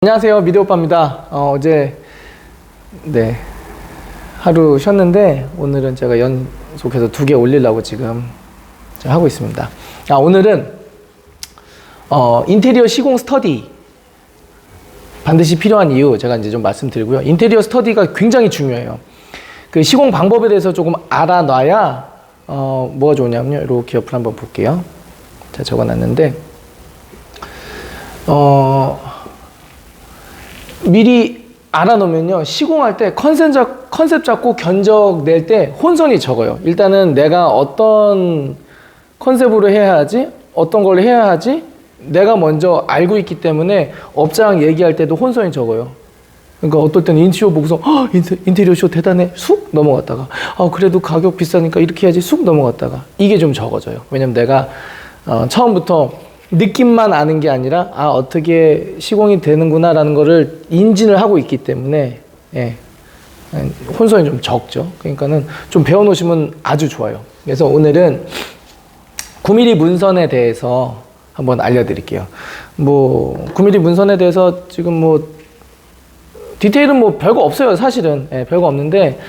안녕하세요, 미디오빠입니다. 어제 하루 쉬었는데 오늘은 제가 연속해서 2개 올리려고 지금 하고 있습니다. 오늘은 인테리어 시공 스터디 반드시 필요한 이유 제가 이제 좀 말씀드리고요. 인테리어 스터디가 굉장히 중요해요. 그 시공 방법에 대해서 조금 알아놔야 뭐가 좋냐면요, 이렇게 옆을 한번 볼게요. 제가 적어놨는데 미리 알아놓으면요, 시공할 때 컨셉 잡고 견적 낼 때 혼선이 적어요. 일단은 내가 어떤 컨셉으로 해야 하지, 어떤 걸 해야 하지, 내가 먼저 알고 있기 때문에 업자랑 얘기할 때도 혼선이 적어요. 그러니까 어떨 때는 인테리어 보고서 인테리어 쇼 대단해 쑥 넘어갔다가 그래도 가격 비싸니까 이렇게 해야지 쑥 넘어갔다가, 이게 좀 적어져요. 왜냐면 내가 처음부터 느낌만 아는 게 아니라 어떻게 시공이 되는구나 라는 거를 인지를 하고 있기 때문에 혼선이 좀 적죠. 그러니까는 좀 배워놓으시면 아주 좋아요. 그래서 오늘은 9mm 문선에 대해서 한번 알려드릴게요. 9mm 문선에 대해서 지금 디테일은 별거 없어요. 사실은 별거 없는데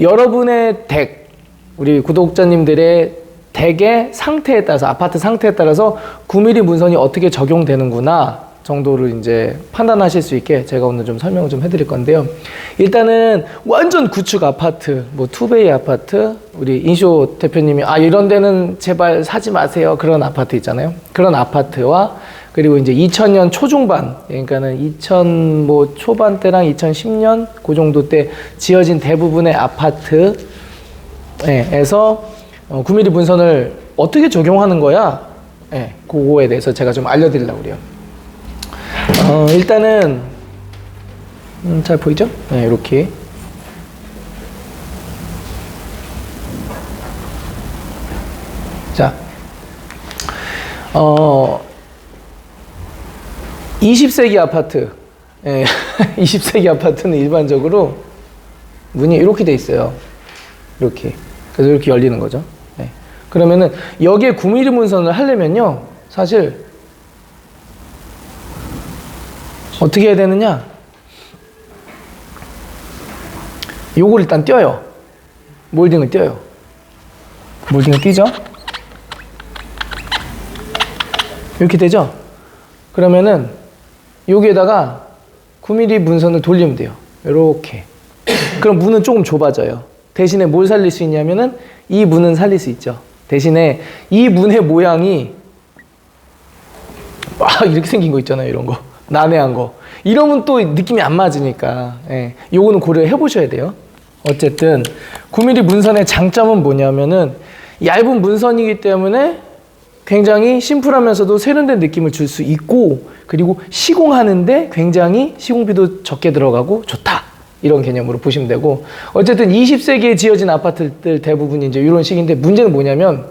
여러분의 댁, 우리 구독자님들의 댁의 상태에 따라서, 아파트 상태에 따라서 9mm 문선이 어떻게 적용되는구나 정도를 이제 판단하실 수 있게 제가 오늘 좀 설명을 좀 해드릴 건데요. 일단은 완전 구축 아파트, 투베이 아파트, 우리 인쇼 대표님이 이런 데는 제발 사지 마세요, 그런 아파트 있잖아요. 그런 아파트와 그리고 이제 2000년 초중반, 그러니까는 2000 초반대랑 2010년 그 정도 때 지어진 대부분의 아파트에서 9mm 문선을 어떻게 적용하는 거야? 그거에 대해서 제가 좀 알려드리려고 그래요. 일단은 잘 보이죠? 이렇게 자, 20세기 아파트, 20세기 아파트는 일반적으로 문이 이렇게 돼 있어요. 이렇게. 그래서 이렇게 열리는 거죠. 그러면은 여기에 9mm 문선을 하려면요, 사실 어떻게 해야 되느냐, 요걸 일단 띄어요. 몰딩을 띄어요. 몰딩을 띄죠. 이렇게 되죠. 그러면은 여기에다가 9mm 문선을 돌리면 돼요. 이렇게. 그럼 문은 조금 좁아져요. 대신에 뭘 살릴 수 있냐면은 이 문은 살릴 수 있죠. 대신에 이 문의 모양이 이렇게 생긴 거 있잖아요. 이런 거 난해한 거, 이러면 또 느낌이 안 맞으니까 요거는 고려해 보셔야 돼요. 어쨌든 9mm 문선의 장점은 뭐냐면은 얇은 문선이기 때문에 굉장히 심플하면서도 세련된 느낌을 줄 수 있고, 그리고 시공하는데 굉장히 시공비도 적게 들어가고 좋다, 이런 개념으로 보시면 되고, 어쨌든 20세기에 지어진 아파트들 대부분이 이제 이런 식인데, 문제는 뭐냐면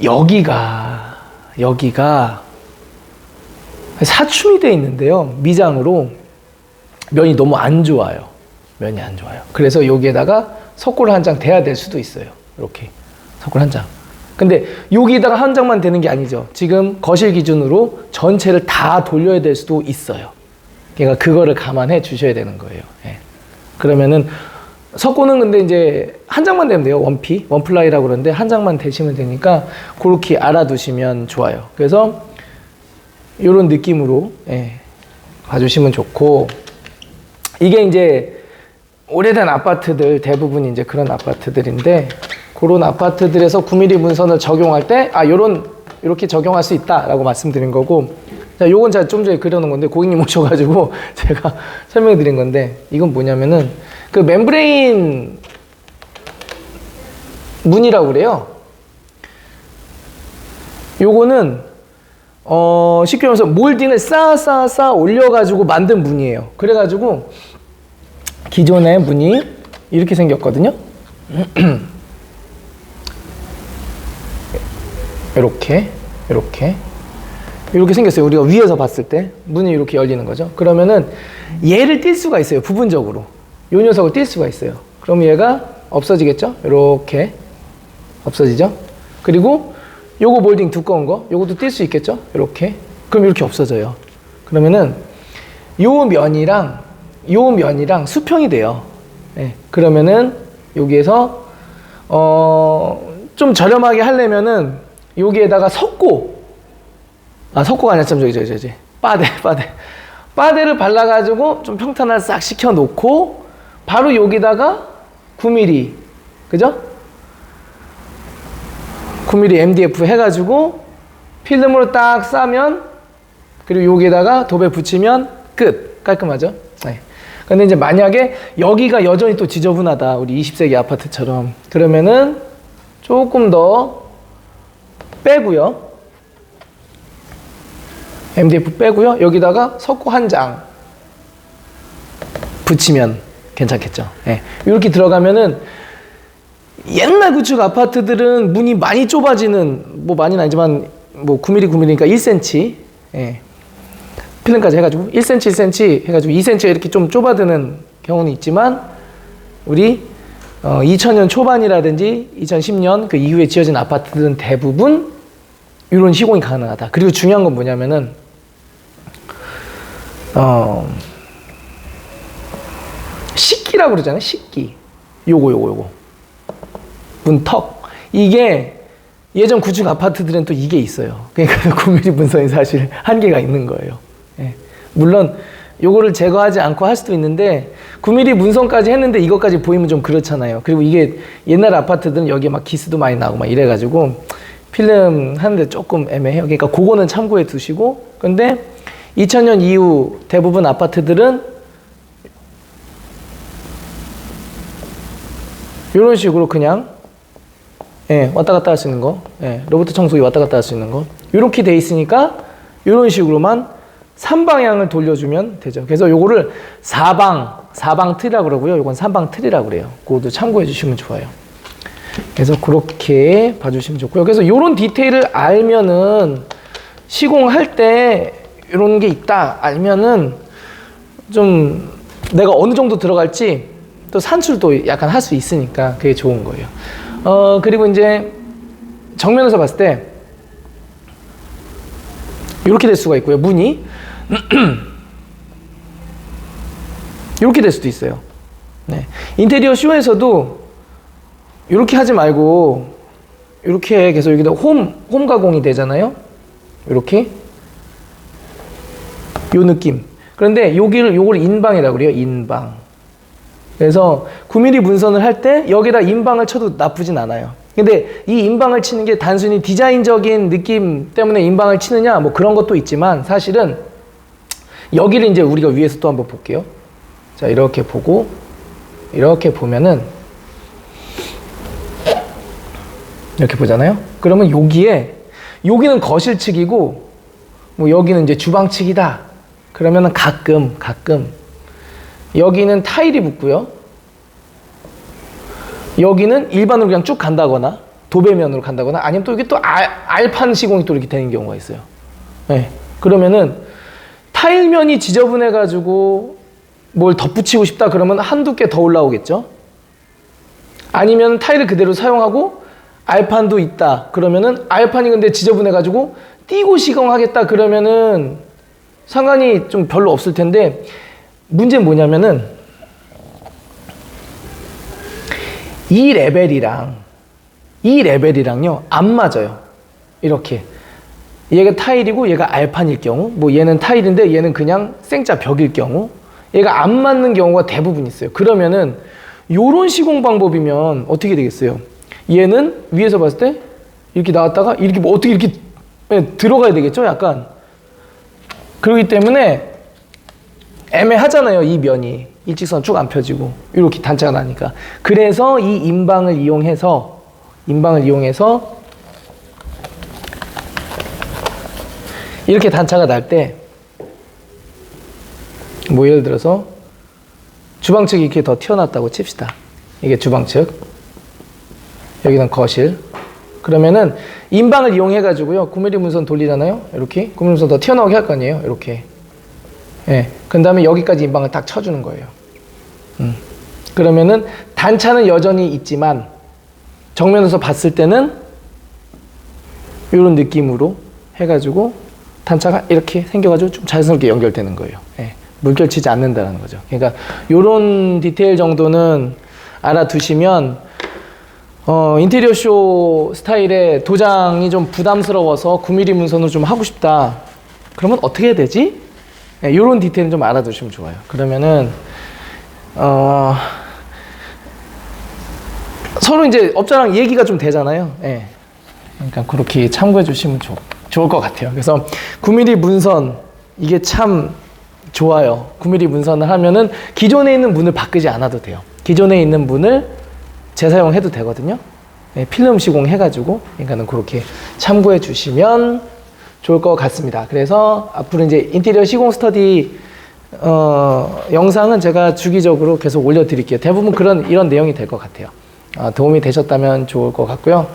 여기가 사춤이 되어 있는데요, 미장으로 면이 너무 안 좋아요. 면이 안 좋아요. 그래서 여기에다가 석고를 한 장 대야 될 수도 있어요. 이렇게 석고를 한 장. 근데 여기다가 한 장만 되는 게 아니죠. 지금 거실 기준으로 전체를 다 돌려야 될 수도 있어요. 그러니까 그거를 감안해 주셔야 되는 거예요. 그러면은 석고는 근데 이제 한 장만 되면 돼요. 원플라이라고 그러는데 한 장만 대시면 되니까 그렇게 알아두시면 좋아요. 그래서 이런 느낌으로 봐주시면 좋고, 이게 이제 오래된 아파트들 대부분 이제 그런 아파트들인데, 그런 아파트들에서 9mm 문선을 적용할 때 이렇게 적용할 수 있다라고 말씀드린 거고, 자, 요건 제가 좀 전에 그려놓은 건데 고객님 오셔가지고 제가 설명해 드린 건데, 이건 뭐냐면은 그 멤브레인 문이라고 그래요. 요거는 쉽게 말해서 몰딩을 쌓아 올려가지고 만든 문이에요. 그래가지고 기존의 문이 이렇게 생겼거든요. 이렇게 생겼어요. 우리가 위에서 봤을 때 문이 이렇게 열리는 거죠. 그러면은 얘를 뛸 수가 있어요. 부분적으로 이 녀석을 뛸 수가 있어요. 그럼 얘가 없어지겠죠. 이렇게 없어지죠. 그리고 요거 몰딩 두꺼운 거, 요것도 뛸 수 있겠죠. 이렇게. 그럼 이렇게 없어져요. 그러면은 요 면이랑 수평이 돼요. 예, 그러면은 여기에서 좀 저렴하게 하려면은 여기에다가 석고가 아니라 저기 빠데를 발라가지고 좀 평탄화를 싹 시켜놓고 바로 여기다가 9mm, 그죠? 9mm MDF 해가지고 필름으로 딱 싸면, 그리고 여기에다가 도배 붙이면 끝. 깔끔하죠? 네. 근데 이제 만약에 여기가 여전히 또 지저분하다, 우리 20세기 아파트처럼, 그러면은 조금 더 빼고요. MDF 빼고요. 여기다가 석고 한 장 붙이면 괜찮겠죠. 네. 이렇게 들어가면은 옛날 구축 아파트들은 문이 많이 좁아지는, 뭐 많이는 아니지만 뭐 9mm, 9mm니까 1cm, 예. 필름까지 해가지고 1cm, 1cm 해가지고 2cm가 이렇게 좀 좁아드는 경우는 있지만, 우리 2000년 초반이라든지 2010년 그 이후에 지어진 아파트들은 대부분 이런 시공이 가능하다. 그리고 중요한 건 뭐냐면은 식기라고 그러잖아요. 식기. 요거 문턱. 이게 예전 구축 아파트들은 또 이게 있어요. 그러니까 9mm 문선이 사실 한계가 있는 거예요. 예. 물론 요거를 제거하지 않고 할 수도 있는데 9mm 문선까지 했는데 이것까지 보이면 좀 그렇잖아요. 그리고 이게 옛날 아파트들은 여기에 막 기스도 많이 나고 막 이래가지고 필름 하는데 조금 애매해요. 그러니까 그거는 참고해 두시고, 근데 2000년 이후 대부분 아파트들은 이런 식으로 그냥, 예, 왔다 갔다 할 수 있는 거, 예, 로봇 청소기 왔다 갔다 할 수 있는 거, 이렇게 돼 있으니까 이런 식으로만 3방향을 돌려주면 되죠. 그래서 요거를 4방 틀이라고 그러고요. 요건 3방 틀이라고 그래요. 그것도 참고해 주시면 좋아요. 그래서 그렇게 봐주시면 좋고요. 그래서 이런 디테일을 알면은 시공할 때 이런 게 있다 알면은 좀 내가 어느 정도 들어갈지 또 산출도 약간 할 수 있으니까 그게 좋은 거예요. 그리고 이제 정면에서 봤을 때 이렇게 될 수가 있고요. 문이 이렇게 될 수도 있어요. 네. 인테리어 쇼에서도 이렇게 하지 말고 이렇게 계속 여기다 홈 가공이 되잖아요. 이렇게 요 느낌. 그런데 요걸 인방이라고 그래요. 인방. 그래서 9mm 문선을 할 때 여기다 인방을 쳐도 나쁘진 않아요. 근데 이 인방을 치는 게 단순히 디자인적인 느낌 때문에 인방을 치느냐 뭐 그런 것도 있지만, 사실은 여기를 이제 우리가 위에서 또 한번 볼게요. 자, 이렇게 보고 이렇게 보면은 이렇게 보잖아요. 그러면 여기는 거실 측이고 뭐 여기는 이제 주방 측이다. 그러면은 가끔 여기는 타일이 붙고요. 여기는 일반으로 그냥 쭉 간다거나 도배면으로 간다거나, 아니면 또 이게 또 알판 시공이 또 이렇게 되는 경우가 있어요. 네. 그러면은 타일면이 지저분해가지고 뭘 덧붙이고 싶다 그러면 한두 개 더 올라오겠죠. 아니면 타일을 그대로 사용하고 알판도 있다 그러면은 알판이 근데 지저분해가지고 띄고 시공하겠다 그러면은 상관이 좀 별로 없을 텐데, 문제는 뭐냐면은 이 레벨이랑요 안 맞아요. 이렇게 얘가 타일이고 얘가 알판일 경우, 뭐 얘는 타일인데 얘는 그냥 생짜 벽일 경우, 얘가 안 맞는 경우가 대부분 있어요. 그러면은 요런 시공 방법이면 어떻게 되겠어요? 얘는 위에서 봤을 때 이렇게 나왔다가 이렇게 뭐 어떻게 이렇게 들어가야 되겠죠? 약간. 그렇기 때문에 애매하잖아요. 이 면이 일직선 쭉 안 펴지고 이렇게 단차가 나니까. 그래서 이 인방을 이용해서 이렇게 단차가 날 때, 뭐 예를 들어서 주방 측이 이렇게 더 튀어났다고 칩시다. 이게 주방 측, 여기는 거실. 그러면은 인방을 이용해 가지고요 9mm 문선 돌리잖아요. 이렇게 9mm 문선 더 튀어나오게 할 거 아니에요. 이렇게. 예. 그 다음에 여기까지 인방을 딱 쳐주는 거예요. 그러면은 단차는 여전히 있지만 정면에서 봤을 때는 이런 느낌으로 해가지고 단차가 이렇게 생겨가지고 좀 자연스럽게 연결되는 거예요. 예. 물결 치지 않는다는 거죠. 그러니까 요런 디테일 정도는 알아두시면 인테리어 쇼 스타일의 도장이 좀 부담스러워서 9mm 문선으로 좀 하고 싶다. 그러면 어떻게 해야 되지? 네, 요런 디테일은 좀 알아두시면 좋아요. 그러면은 서로 이제 업자랑 얘기가 좀 되잖아요. 예. 그러니까 그렇게 참고해 주시면 좋을 것 같아요. 그래서 9mm 문선 이게 참 좋아요. 9mm 문선을 하면은 기존에 있는 문을 바꾸지 않아도 돼요. 기존에 있는 문을 재사용해도 되거든요. 예, 필름 시공 해가지고. 그러니까는 그렇게 참고해 주시면 좋을 것 같습니다. 그래서 앞으로 이제 인테리어 시공 스터디 영상은 제가 주기적으로 계속 올려드릴게요. 대부분 이런 내용이 될 것 같아요. 도움이 되셨다면 좋을 것 같고요.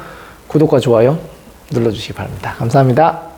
구독과 좋아요 눌러주시기 바랍니다. 감사합니다.